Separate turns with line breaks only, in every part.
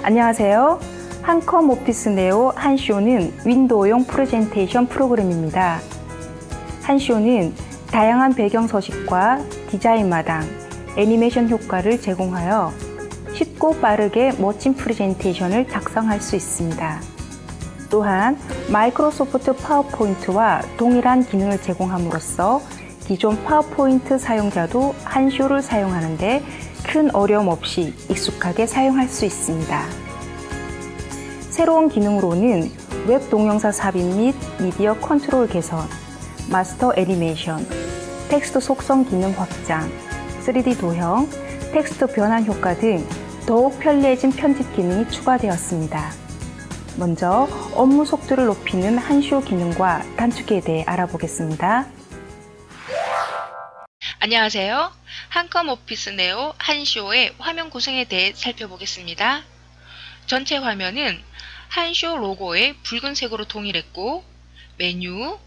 안녕하세요. 한컴 오피스 네오 한쇼는 윈도우용 프레젠테이션 프로그램입니다. 한쇼는 다양한 배경 서식과 디자인 마당, 애니메이션 효과를 제공하여 쉽고 빠르게 멋진 프레젠테이션을 작성할 수 있습니다. 또한 마이크로소프트 파워포인트와 동일한 기능을 제공함으로써 기존 파워포인트 사용자도 한쇼를 사용하는데 큰 어려움 없이 익숙하게 사용할 수 있습니다. 새로운 기능으로는 웹 동영상 삽입 및 미디어 컨트롤 개선, 마스터 애니메이션, 텍스트 속성 기능 확장, 3D 도형, 텍스트 변환 효과 등 더욱 편리해진 편집 기능이 추가되었습니다. 먼저 업무 속도를 높이는 한쇼 기능과 단축키에 대해 알아보겠습니다.
안녕하세요. 한컴 오피스 네오 한쇼의 화면 구성에 대해 살펴보겠습니다. 전체 화면은 한쇼 로고의 붉은색으로 동일했고 메뉴,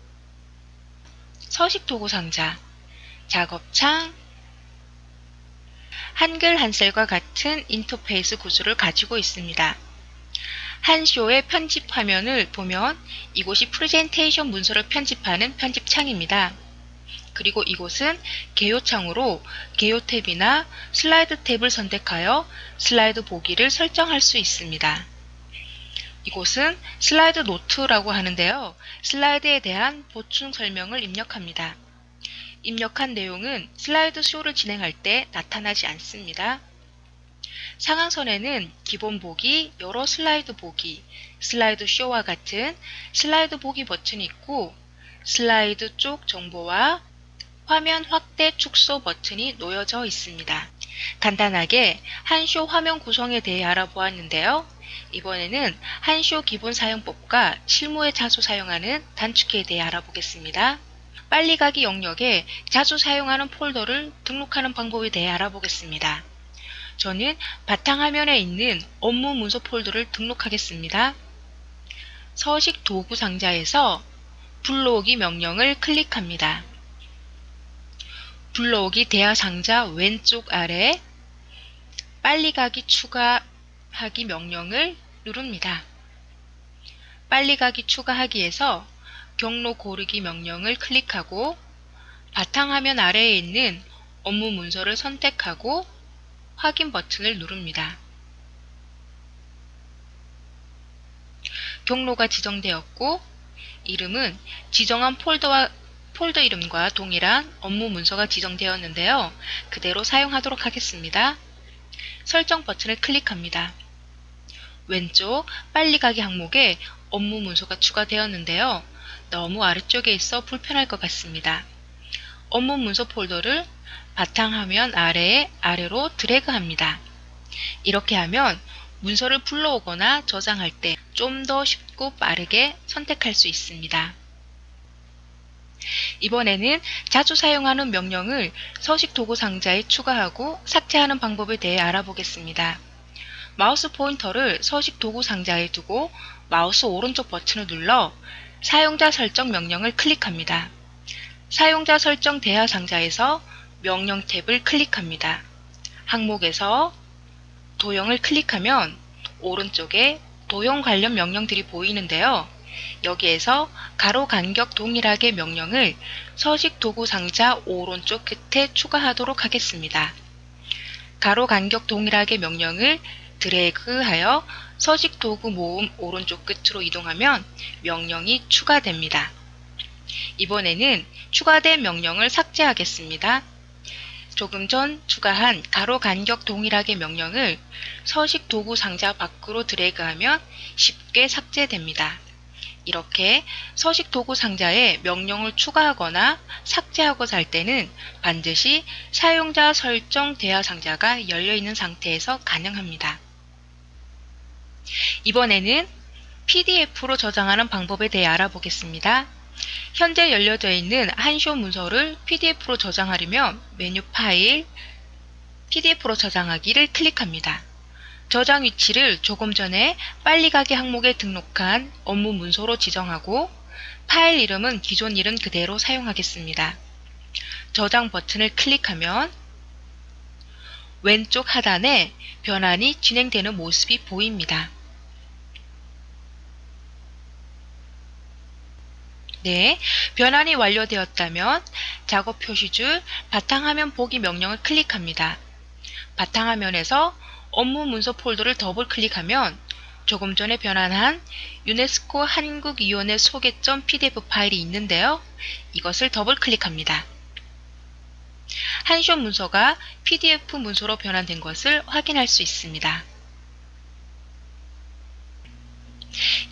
서식 도구 상자, 작업창, 한글 한셀과 같은 인터페이스 구조를 가지고 있습니다. 한쇼의 편집 화면을 보면 이곳이 프레젠테이션 문서를 편집하는 편집창입니다. 그리고 이곳은 개요 창으로 개요 탭이나 슬라이드 탭을 선택하여 슬라이드 보기를 설정할 수 있습니다. 이곳은 슬라이드 노트라고 하는데요. 슬라이드에 대한 보충 설명을 입력합니다. 입력한 내용은 슬라이드 쇼를 진행할 때 나타나지 않습니다. 상황선에는 기본 보기, 여러 슬라이드 보기, 슬라이드 쇼와 같은 슬라이드 보기 버튼이 있고 슬라이드 쪽 정보와 화면 확대 축소 버튼이 놓여져 있습니다. 간단하게 한쇼 화면 구성에 대해 알아보았는데요. 이번에는 한쇼 기본 사용법과 실무에 자주 사용하는 단축키에 대해 알아보겠습니다. 빨리 가기 영역에 자주 사용하는 폴더를 등록하는 방법에 대해 알아보겠습니다. 저는 바탕화면에 있는 업무 문서 폴더를 등록하겠습니다. 서식 도구 상자에서 불러오기 명령을 클릭합니다. 불러오기 대화 상자 왼쪽 아래 빨리 가기 추가하기 명령을 누릅니다. 빨리 가기 추가하기에서 경로 고르기 명령을 클릭하고 바탕화면 아래에 있는 업무 문서를 선택하고 확인 버튼을 누릅니다. 경로가 지정되었고 이름은 지정한 폴더 이름과 동일한 업무 문서가 지정되었는데요. 그대로 사용하도록 하겠습니다. 설정 버튼을 클릭합니다. 왼쪽 빨리 가기 항목에 업무 문서가 추가되었는데요. 너무 아래쪽에 있어 불편할 것 같습니다. 업무 문서 폴더를 바탕화면 아래로 드래그합니다. 이렇게 하면 문서를 불러오거나 저장할 때 좀 더 쉽고 빠르게 선택할 수 있습니다. 이번에는 자주 사용하는 명령을 서식 도구 상자에 추가하고 삭제하는 방법에 대해 알아보겠습니다. 마우스 포인터를 서식 도구 상자에 두고 마우스 오른쪽 버튼을 눌러 사용자 설정 명령을 클릭합니다. 사용자 설정 대화 상자에서 명령 탭을 클릭합니다. 항목에서 도형을 클릭하면 오른쪽에 도형 관련 명령들이 보이는데요. 여기에서 가로 간격 동일하게 명령을 서식 도구 상자 오른쪽 끝에 추가하도록 하겠습니다. 가로 간격 동일하게 명령을 드래그하여 서식 도구 모음 오른쪽 끝으로 이동하면 명령이 추가됩니다. 이번에는 추가된 명령을 삭제하겠습니다. 조금 전 추가한 가로 간격 동일하게 명령을 서식 도구 상자 밖으로 드래그하면 쉽게 삭제됩니다. 이렇게 서식 도구 상자에 명령을 추가하거나 삭제하고자 할 때는 반드시 사용자 설정 대화 상자가 열려있는 상태에서 가능합니다. 이번에는 PDF로 저장하는 방법에 대해 알아보겠습니다. 현재 열려져 있는 한쇼 문서를 PDF로 저장하려면 메뉴 파일, PDF로 저장하기를 클릭합니다. 저장 위치를 조금 전에 빨리 가기 항목에 등록한 업무 문서로 지정하고 파일 이름은 기존 이름 그대로 사용하겠습니다. 저장 버튼을 클릭하면 왼쪽 하단에 변환이 진행되는 모습이 보입니다. 네, 변환이 완료되었다면 작업 표시줄 바탕화면 보기 명령을 클릭합니다. 바탕화면에서 업무 문서 폴더를 더블 클릭하면 조금 전에 변환한 유네스코 한국위원회 소개점 PDF 파일이 있는데요. 이것을 더블 클릭합니다. 한쇼 문서가 PDF 문서로 변환된 것을 확인할 수 있습니다.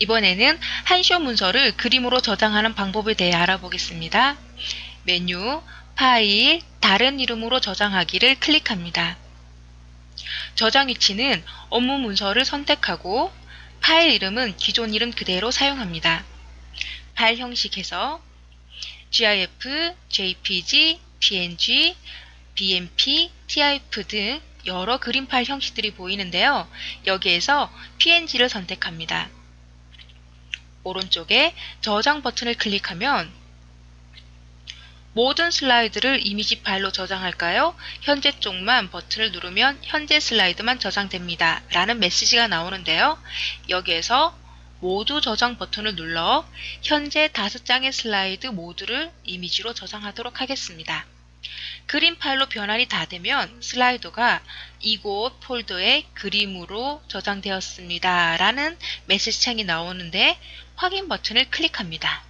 이번에는 한쇼 문서를 그림으로 저장하는 방법에 대해 알아보겠습니다. 메뉴, 파일, 다른 이름으로 저장하기를 클릭합니다. 저장 위치는 업무 문서를 선택하고 파일 이름은 기존 이름 그대로 사용합니다. 파일 형식에서 GIF, JPG, PNG, BMP, TIFF 등 여러 그림 파일 형식들이 보이는데요. 여기에서 PNG를 선택합니다. 오른쪽에 저장 버튼을 클릭하면 모든 슬라이드를 이미지 파일로 저장할까요? 현재 쪽만 버튼을 누르면 현재 슬라이드만 저장됩니다. 라는 메시지가 나오는데요. 여기에서 모두 저장 버튼을 눌러 현재 5장의 슬라이드 모두를 이미지로 저장하도록 하겠습니다. 그림 파일로 변환이 다 되면 슬라이드가 이곳 폴더에 그림으로 저장되었습니다. 라는 메시지 창이 나오는데 확인 버튼을 클릭합니다.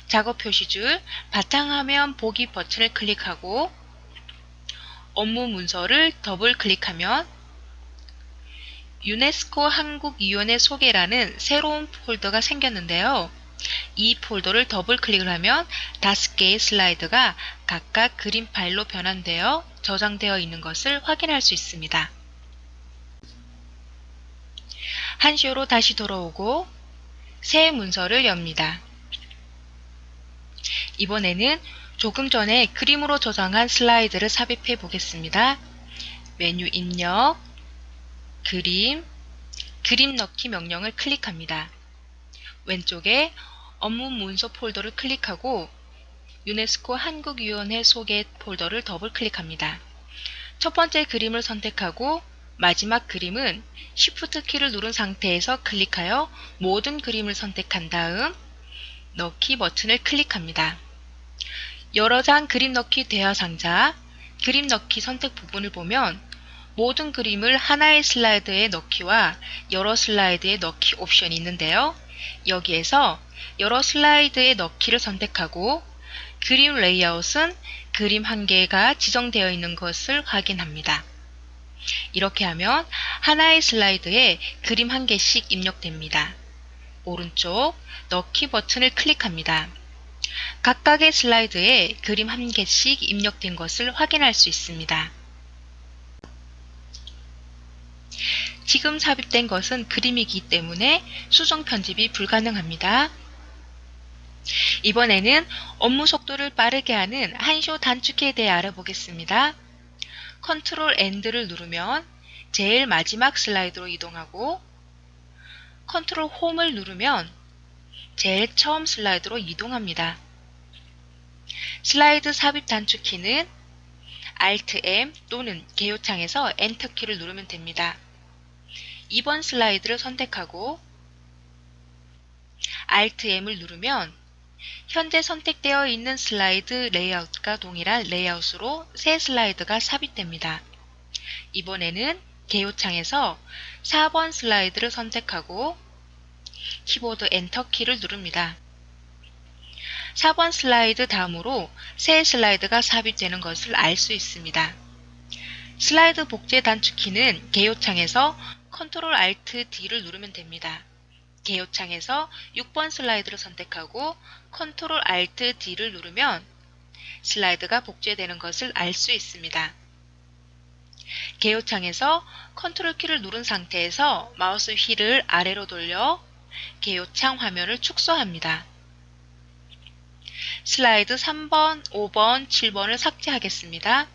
작업 표시줄 바탕화면 보기 버튼을 클릭하고 업무 문서를 더블 클릭하면 유네스코 한국위원회 소개라는 새로운 폴더가 생겼는데요. 이 폴더를 더블 클릭을 하면 5개의 슬라이드가 각각 그림 파일로 변환되어 저장되어 있는 것을 확인할 수 있습니다. 한쇼로 다시 돌아오고 새 문서를 엽니다. 이번에는 조금 전에 그림으로 저장한 슬라이드를 삽입해 보겠습니다. 메뉴 입력, 그림 넣기 명령을 클릭합니다. 왼쪽에 업무 문서 폴더를 클릭하고 유네스코 한국위원회 소개 폴더를 더블 클릭합니다. 첫 번째 그림을 선택하고 마지막 그림은 Shift 키를 누른 상태에서 클릭하여 모든 그림을 선택한 다음 넣기 버튼을 클릭합니다. 여러 장 그림 넣기 대화 상자, 그림 넣기 선택 부분을 보면 모든 그림을 하나의 슬라이드에 넣기와 여러 슬라이드에 넣기 옵션이 있는데요. 여기에서 여러 슬라이드에 넣기를 선택하고 그림 레이아웃은 그림 한 개가 지정되어 있는 것을 확인합니다. 이렇게 하면 하나의 슬라이드에 그림 한 개씩 입력됩니다. 오른쪽 넣기 버튼을 클릭합니다. 각각의 슬라이드에 그림 한 개씩 입력된 것을 확인할 수 있습니다. 지금 삽입된 것은 그림이기 때문에 수정 편집이 불가능합니다. 이번에는 업무 속도를 빠르게 하는 한쇼 단축키에 대해 알아보겠습니다. 컨트롤 End를 누르면 제일 마지막 슬라이드로 이동하고 컨트롤 홈을 누르면 제일 처음 슬라이드로 이동합니다. 슬라이드 삽입 단축키는 Alt M 또는 개요창에서 엔터 키를 누르면 됩니다. 2번 슬라이드를 선택하고 Alt M을 누르면 현재 선택되어 있는 슬라이드 레이아웃과 동일한 레이아웃으로 새 슬라이드가 삽입됩니다. 이번에는 개요창에서 4번 슬라이드를 선택하고 키보드 엔터 키를 누릅니다. 4번 슬라이드 다음으로 새 슬라이드가 삽입되는 것을 알 수 있습니다. 슬라이드 복제 단축키는 개요창에서 Ctrl Alt D를 누르면 됩니다. 개요창에서 6번 슬라이드를 선택하고 Ctrl Alt D를 누르면 슬라이드가 복제되는 것을 알 수 있습니다. 개요창에서 Ctrl 키를 누른 상태에서 마우스 휠을 아래로 돌려 개요창 화면을 축소합니다. 슬라이드 3번, 5번, 7번을 삭제하겠습니다.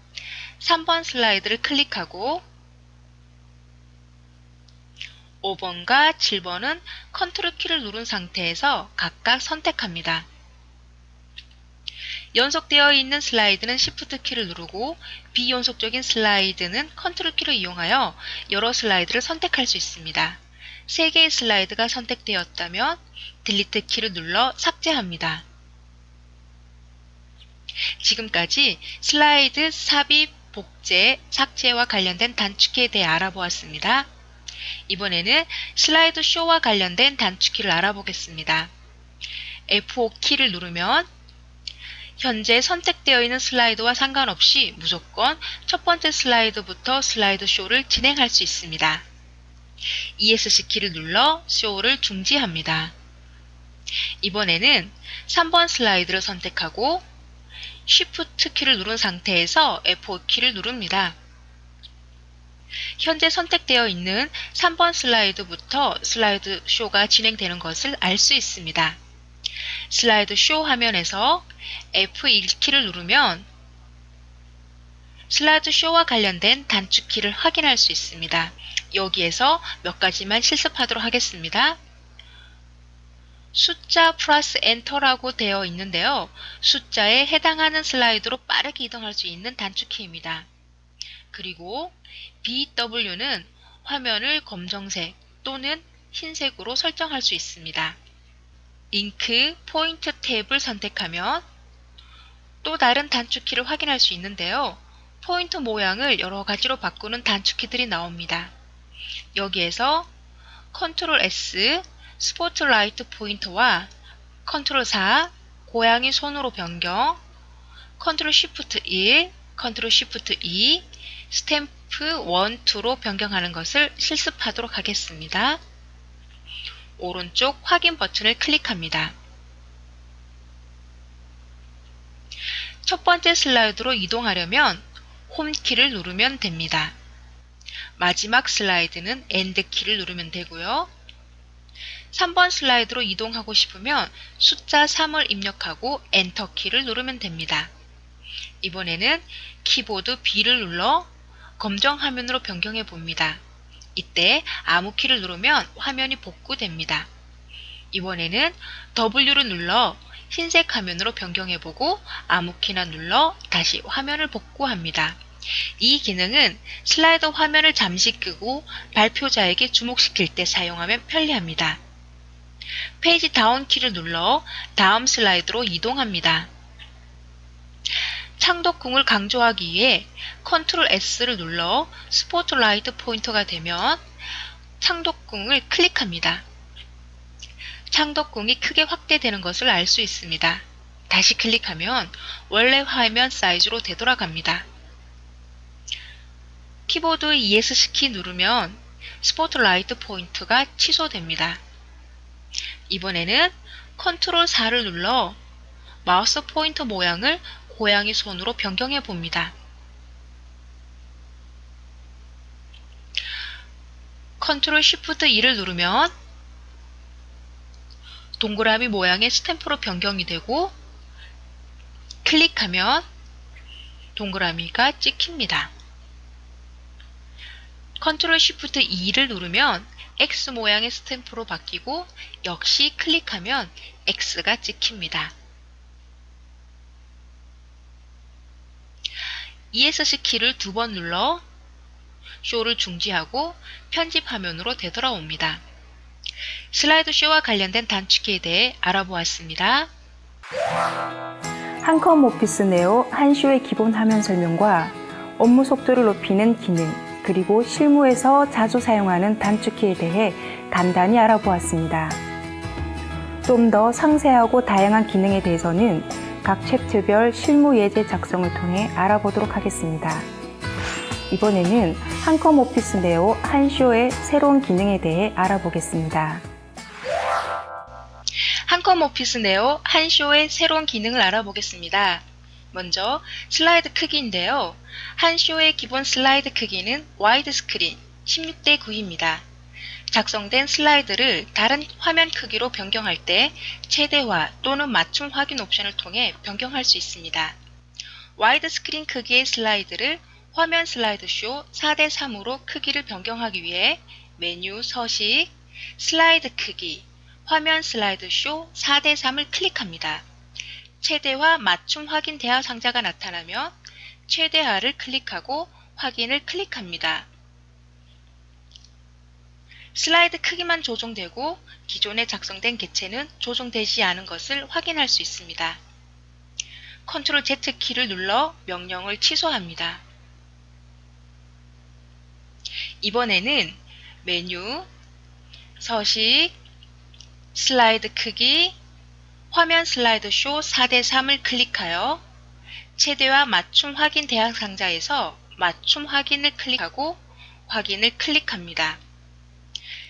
3번 슬라이드를 클릭하고 5번과 7번은 컨트롤 키를 누른 상태에서 각각 선택합니다. 연속되어 있는 슬라이드는 Shift 키를 누르고 비연속적인 슬라이드는 컨트롤 키를 이용하여 여러 슬라이드를 선택할 수 있습니다. 3개의 슬라이드가 선택되었다면 딜리트 키를 눌러 삭제합니다. 지금까지 슬라이드 삽입, 복제, 삭제와 관련된 단축키에 대해 알아보았습니다. 이번에는 슬라이드 쇼와 관련된 단축키를 알아보겠습니다. F5 키를 누르면 현재 선택되어 있는 슬라이드와 상관없이 무조건 첫 번째 슬라이드부터 슬라이드 쇼를 진행할 수 있습니다. ESC 키를 눌러 쇼를 중지합니다. 이번에는 3번 슬라이드를 선택하고 Shift 키를 누른 상태에서 F5 키를 누릅니다. 현재 선택되어 있는 3번 슬라이드부터 슬라이드 쇼가 진행되는 것을 알 수 있습니다. 슬라이드 쇼 화면에서 F1 키를 누르면 슬라이드 쇼와 관련된 단축키를 확인할 수 있습니다. 여기에서 몇 가지만 실습하도록 하겠습니다. 숫자 플러스 엔터라고 되어 있는데요. 숫자에 해당하는 슬라이드로 빠르게 이동할 수 있는 단축키입니다. 그리고 BW는 화면을 검정색 또는 흰색으로 설정할 수 있습니다. 잉크, 포인트 탭을 선택하면 또 다른 단축키를 확인할 수 있는데요. 포인트 모양을 여러 가지로 바꾸는 단축키들이 나옵니다. 여기에서 컨트롤 S, 스포트라이트 포인터와 컨트롤 4, 고양이 손으로 변경, 컨트롤 쉬프트 1, 컨트롤 쉬프트 2, 스탬프 1, 2로 변경하는 것을 실습하도록 하겠습니다. 오른쪽 확인 버튼을 클릭합니다. 첫 번째 슬라이드로 이동하려면 홈 키를 누르면 됩니다. 마지막 슬라이드는 엔드 키를 누르면 되고요. 3번 슬라이드로 이동하고 싶으면 숫자 3을 입력하고 엔터 키를 누르면 됩니다. 이번에는 키보드 B를 눌러 검정 화면으로 변경해 봅니다. 이때 아무 키를 누르면 화면이 복구됩니다. 이번에는 W를 눌러 흰색 화면으로 변경해 보고 아무 키나 눌러 다시 화면을 복구합니다. 이 기능은 슬라이드 화면을 잠시 끄고 발표자에게 주목시킬 때 사용하면 편리합니다. 페이지 다운 키를 눌러 다음 슬라이드로 이동합니다. 창덕궁을 강조하기 위해 컨트롤 S를 눌러 스포트라이트 포인터가 되면 창덕궁을 클릭합니다. 창덕궁이 크게 확대되는 것을 알 수 있습니다. 다시 클릭하면 원래 화면 사이즈로 되돌아갑니다. 키보드 ESC 키 누르면 스포트라이트 포인트가 취소됩니다. 이번에는 컨트롤 4를 눌러 마우스 포인터 모양을 고양이 손으로 변경해 봅니다. 컨트롤 쉬프트 2를 누르면 동그라미 모양의 스탬프로 변경이 되고 클릭하면 동그라미가 찍힙니다. 컨트롤 쉬프트 2를 누르면 X 모양의 스탬프로 바뀌고 역시 클릭하면 X가 찍힙니다. ESC 키를 2번 눌러 쇼를 중지하고 편집 화면으로 되돌아옵니다. 슬라이드 쇼와 관련된 단축키에 대해 알아보았습니다.
한컴 오피스 네오 한쇼의 기본 화면 설명과 업무 속도를 높이는 기능, 그리고 실무에서 자주 사용하는 단축키에 대해 간단히 알아보았습니다. 좀 더 상세하고 다양한 기능에 대해서는 각 챕터별 실무 예제 작성을 통해 알아보도록 하겠습니다. 이번에는 한컴 오피스 네오 한쇼의 새로운 기능에 대해 알아보겠습니다.
한컴 오피스 네오 한쇼의 새로운 기능을 알아보겠습니다. 먼저 슬라이드 크기인데요. 한쇼의 기본 슬라이드 크기는 와이드 스크린 16대 9입니다. 작성된 슬라이드를 다른 화면 크기로 변경할 때 최대화 또는 맞춤 확인 옵션을 통해 변경할 수 있습니다. 와이드 스크린 크기의 슬라이드를 화면 슬라이드 쇼 4대 3으로 크기를 변경하기 위해 메뉴 서식, 슬라이드 크기, 화면 슬라이드 쇼 4대 3을 클릭합니다. 최대화 맞춤 확인 대화 상자가 나타나면 최대화를 클릭하고 확인을 클릭합니다. 슬라이드 크기만 조정되고 기존에 작성된 개체는 조정되지 않은 것을 확인할 수 있습니다. Ctrl Z 키를 눌러 명령을 취소합니다. 이번에는 메뉴, 서식, 슬라이드 크기, 화면 슬라이드 쇼 4:3을 클릭하여 최대화 맞춤 확인 대화 상자에서 맞춤 확인을 클릭하고 확인을 클릭합니다.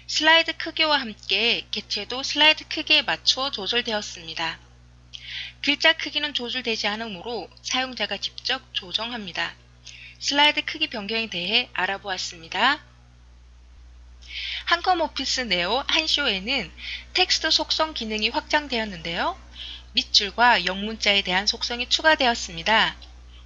슬라이드 크기와 함께 개체도 슬라이드 크기에 맞추어 조절되었습니다. 글자 크기는 조절되지 않으므로 사용자가 직접 조정합니다. 슬라이드 크기 변경에 대해 알아보았습니다. 한컴 오피스 네오 한쇼에는 텍스트 속성 기능이 확장되었는데요. 밑줄과 영문자에 대한 속성이 추가되었습니다.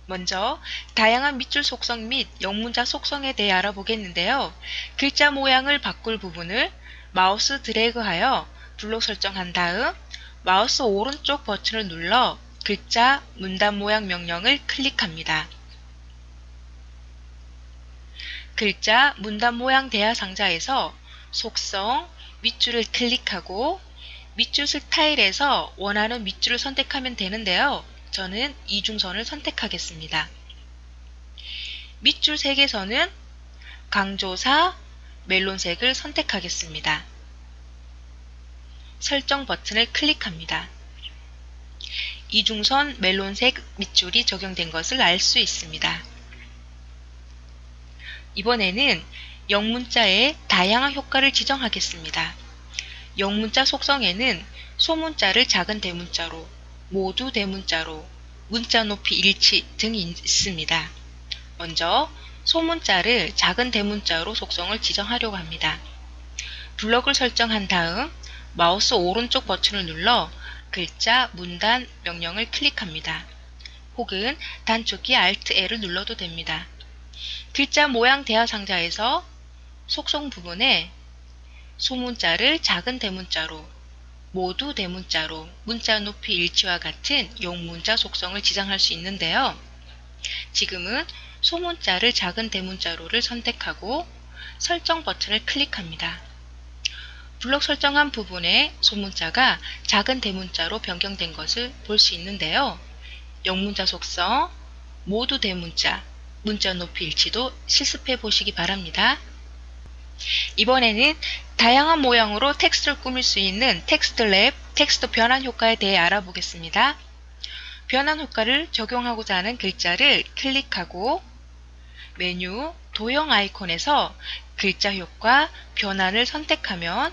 먼저 다양한 밑줄 속성 및 영문자 속성에 대해 알아보겠는데요. 글자 모양을 바꿀 부분을 마우스 드래그하여 블록 설정한 다음 마우스 오른쪽 버튼을 눌러 글자 문단 모양 명령을 클릭합니다. 글자 문단 모양 대화 상자에서 속성 밑줄을 클릭하고 밑줄 스타일에서 원하는 밑줄을 선택하면 되는데요. 저는 이중선을 선택하겠습니다. 밑줄 색에서는 강조사, 멜론색을 선택하겠습니다. 설정 버튼을 클릭합니다. 이중선 멜론색 밑줄이 적용된 것을 알 수 있습니다. 이번에는 영문자의 다양한 효과를 지정하겠습니다. 영문자 속성에는 소문자를 작은 대문자로, 모두 대문자로, 문자 높이 일치 등이 있습니다. 먼저 소문자를 작은 대문자로 속성을 지정하려고 합니다. 블럭을 설정한 다음 마우스 오른쪽 버튼을 눌러 글자 문단 명령을 클릭합니다. 혹은 단축키 Alt L을 눌러도 됩니다. 글자 모양 대화 상자에서 속성 부분에 소문자를 작은 대문자로, 모두 대문자로, 문자 높이 일치와 같은 영문자 속성을 지정할 수 있는데요. 지금은 소문자를 작은 대문자로를 선택하고 설정 버튼을 클릭합니다. 블록 설정한 부분에 소문자가 작은 대문자로 변경된 것을 볼 수 있는데요. 영문자 속성, 모두 대문자, 문자 높이 일치도 실습해 보시기 바랍니다. 이번에는 다양한 모양으로 텍스트를 꾸밀 수 있는 텍스트 랩, 텍스트 변환 효과에 대해 알아보겠습니다. 변환 효과를 적용하고자 하는 글자를 클릭하고 메뉴 도형 아이콘에서 글자 효과 변환을 선택하면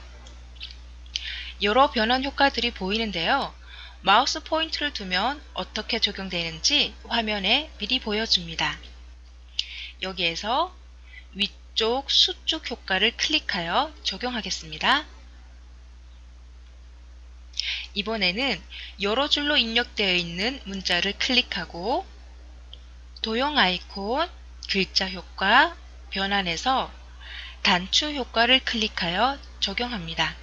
여러 변환 효과들이 보이는데요. 마우스 포인트를 두면 어떻게 적용되는지 화면에 미리 보여줍니다. 여기에서 위쪽 수축 효과를 클릭하여 적용하겠습니다. 이번에는 여러 줄로 입력되어 있는 문자를 클릭하고 도형 아이콘, 글자 효과, 변환에서 단추 효과를 클릭하여 적용합니다.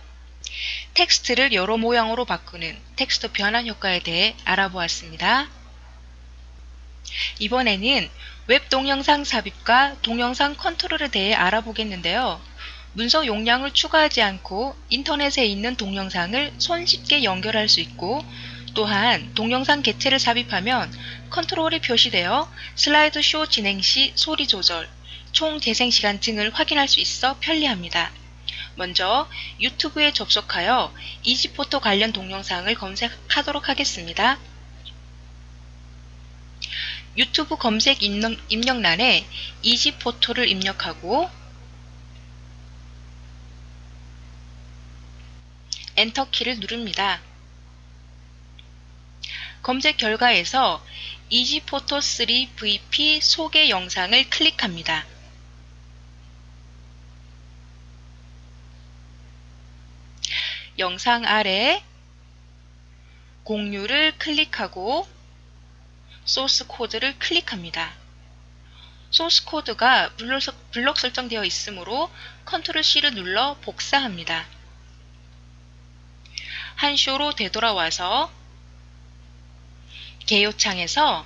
텍스트를 여러 모양으로 바꾸는 텍스트 변환 효과에 대해 알아보았습니다. 이번에는 웹 동영상 삽입과 동영상 컨트롤에 대해 알아보겠는데요. 문서 용량을 추가하지 않고 인터넷에 있는 동영상을 손쉽게 연결할 수 있고 또한 동영상 개체를 삽입하면 컨트롤이 표시되어 슬라이드 쇼 진행 시 소리 조절, 총 재생 시간 등을 확인할 수 있어 편리합니다. 먼저 유튜브에 접속하여 이지포토 관련 동영상을 검색하도록 하겠습니다. 유튜브 검색 입력란에 이지포토를 입력하고 엔터키를 누릅니다. 검색 결과에서 이지포토3 VP 소개 영상을 클릭합니다. 영상 아래 공유를 클릭하고 소스 코드를 클릭합니다. 소스 코드가 블록 설정되어 있으므로 Ctrl C를 눌러 복사합니다. 한쇼로 되돌아와서 개요창에서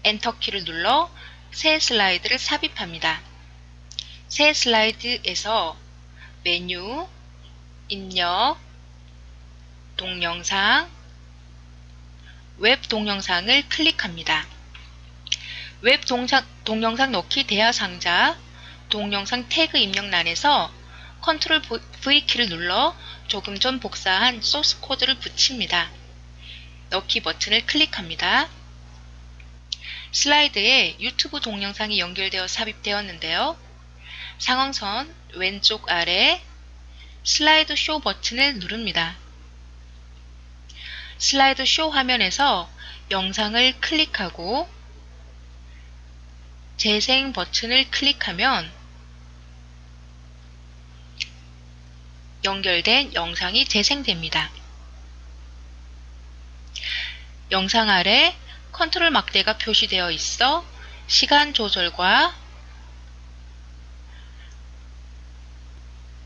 엔터키를 눌러 새 슬라이드를 삽입합니다. 새 슬라이드에서 메뉴, 입력, 동영상, 웹 동영상을 클릭합니다. 웹 동영상 넣기 대화 상자, 동영상 태그 입력란에서 컨트롤 V키를 눌러 조금 전 복사한 소스 코드를 붙입니다. 넣기 버튼을 클릭합니다. 슬라이드에 유튜브 동영상이 연결되어 삽입되었는데요. 상황선 왼쪽 아래 슬라이드 쇼 버튼을 누릅니다. 슬라이드 쇼 화면에서 영상을 클릭하고 재생 버튼을 클릭하면 연결된 영상이 재생됩니다. 영상 아래 컨트롤 막대가 표시되어 있어 시간 조절과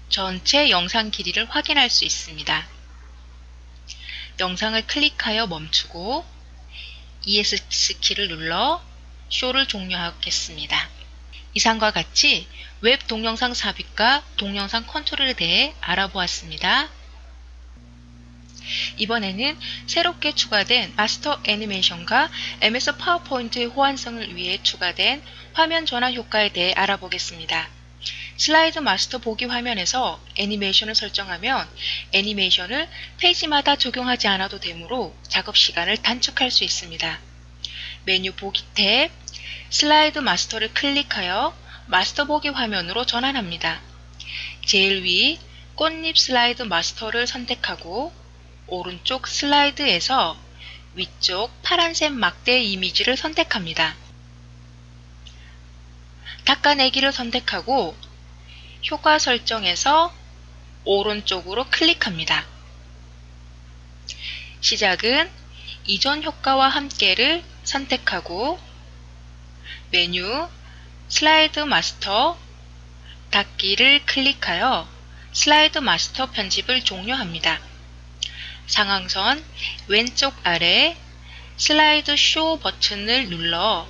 전체 영상 길이를 확인할 수 있습니다. 영상을 클릭하여 멈추고 ESC키를 눌러 쇼를 종료하겠습니다. 이상과 같이 웹 동영상 삽입과 동영상 컨트롤에 대해 알아보았습니다. 이번에는 새롭게 추가된 마스터 애니메이션과 MS 파워포인트의 호환성을 위해 추가된 화면 전환 효과에 대해 알아보겠습니다. 슬라이드 마스터 보기 화면에서 애니메이션을 설정하면 애니메이션을 페이지마다 적용하지 않아도 되므로 작업 시간을 단축할 수 있습니다. 메뉴 보기 탭, 슬라이드 마스터를 클릭하여 마스터 보기 화면으로 전환합니다. 제일 위 꽃잎 슬라이드 마스터를 선택하고 오른쪽 슬라이드에서 위쪽 파란색 막대 이미지를 선택합니다. 닦아내기를 선택하고 효과 설정에서 오른쪽으로 클릭합니다. 시작은 이전 효과와 함께를 선택하고 메뉴 슬라이드 마스터 닫기를 클릭하여 슬라이드 마스터 편집을 종료합니다. 상황선 왼쪽 아래 슬라이드 쇼 버튼을 눌러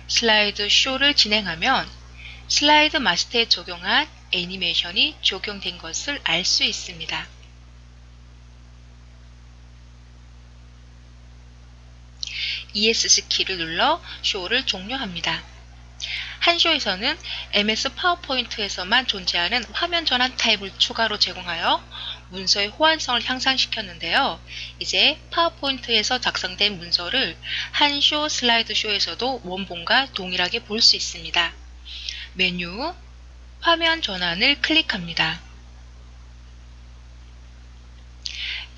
슬라이드 쇼를 진행하면 슬라이드 마스터에 적용한 애니메이션이 적용된 것을 알 수 있습니다. ESC키를 눌러 쇼를 종료합니다. 한쇼에서는 MS 파워포인트에서만 존재하는 화면 전환 타입을 추가로 제공하여 문서의 호환성을 향상시켰는데요. 이제 파워포인트에서 작성된 문서를 한쇼 슬라이드 쇼에서도 원본과 동일하게 볼 수 있습니다. 메뉴, 화면 전환을 클릭합니다.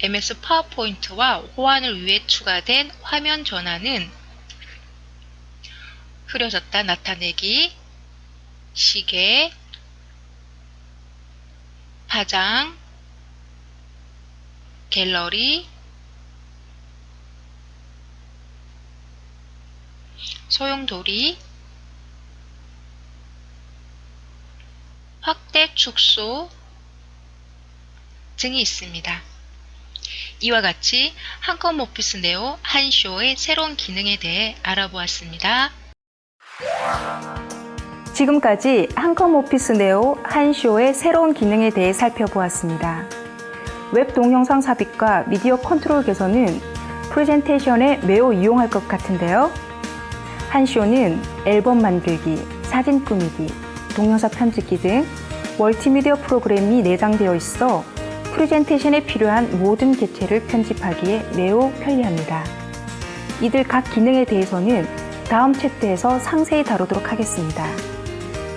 MS 파워포인트와 호환을 위해 추가된 화면 전환은 흐려졌다 나타내기, 시계, 파장, 갤러리, 소용돌이, 확대 축소 등이 있습니다. 이와 같이 한컴 오피스 네오 한쇼의 새로운 기능에 대해 알아보았습니다.
지금까지 한컴 오피스 네오 한쇼의 새로운 기능에 대해 살펴보았습니다. 웹 동영상 삽입과 미디어 컨트롤 개선은 프레젠테이션에 매우 유용할 것 같은데요. 한쇼는 앨범 만들기, 사진 꾸미기, 동영상 편집기 등 멀티미디어 프로그램이 내장되어 있어 프레젠테이션에 필요한 모든 객체를 편집하기에 매우 편리합니다. 이들 각 기능에 대해서는 다음 챕터에서 상세히 다루도록 하겠습니다.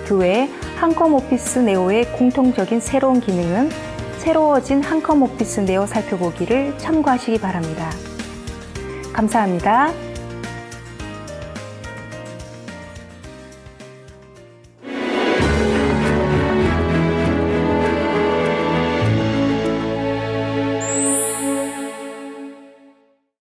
그 외에 한컴 오피스 네오의 공통적인 새로운 기능은 새로워진 한컴 오피스 네오 살펴보기를 참고하시기 바랍니다. 감사합니다.